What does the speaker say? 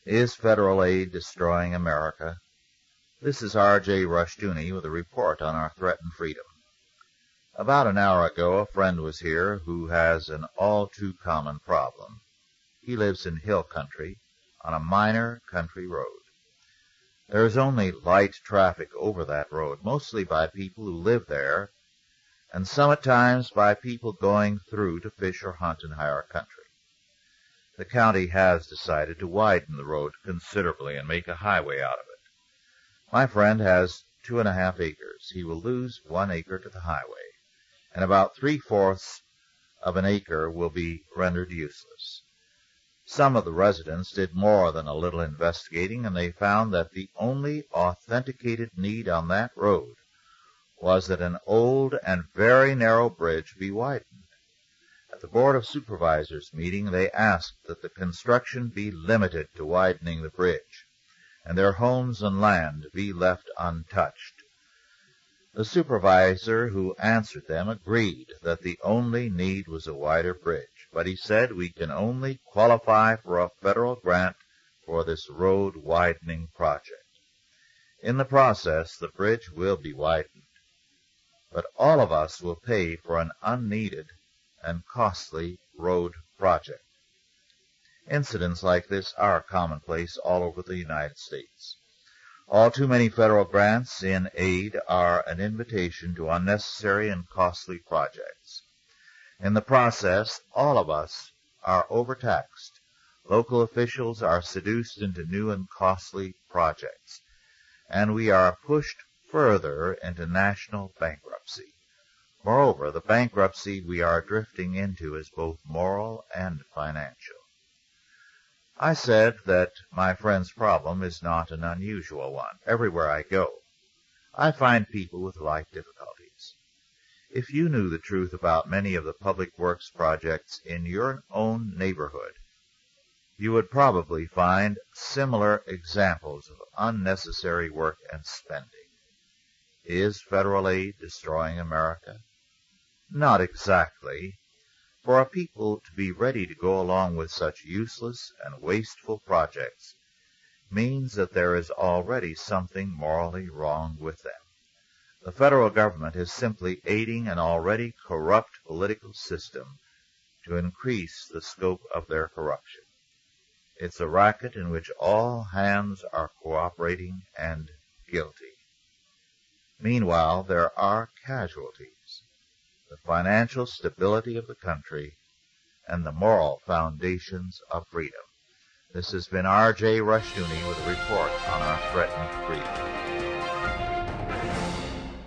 Is federal aid destroying America? This is R.J. Rushdoony with a report on our threatened freedom. About an hour ago, a friend was here who has an all-too-common problem. He lives in hill country on a minor country road. There is only light traffic over that road, mostly by people who live there, and some at times by people going through to fish or hunt in higher country. The county has decided to widen the road considerably and make a highway out of it. My friend has 2.5 acres. He will lose 1 acre to the highway, and about 3/4 of an acre will be rendered useless. Some of the residents did more than a little investigating, and they found that the only authenticated need on that road was that an old and very narrow bridge be widened. At the Board of Supervisors meeting, they asked that the construction be limited to widening the bridge, and their homes and land be left untouched. The supervisor who answered them agreed that the only need was a wider bridge, but he said we can only qualify for a federal grant for this road widening project. In the process, the bridge will be widened, but all of us will pay for an unneeded and costly road project. Incidents like this are commonplace all over the United States. All too many federal grants in aid are an invitation to unnecessary and costly projects. In the process, all of us are overtaxed. Local officials are seduced into new and costly projects, and we are pushed further into national bankruptcy. Moreover, the bankruptcy we are drifting into is both moral and financial. I said that my friend's problem is not an unusual one. Everywhere I go, I find people with like difficulties. If you knew the truth about many of the public works projects in your own neighborhood, you would probably find similar examples of unnecessary work and spending. Is federal aid destroying America? Not exactly. For a people to be ready to go along with such useless and wasteful projects means that there is already something morally wrong with them. The federal government is simply aiding an already corrupt political system to increase the scope of their corruption. It's a racket in which all hands are cooperating and guilty. Meanwhile, there are casualties: the financial stability of the country, and the moral foundations of freedom. This has been R.J. Rushdoony with a report on our threatened freedom.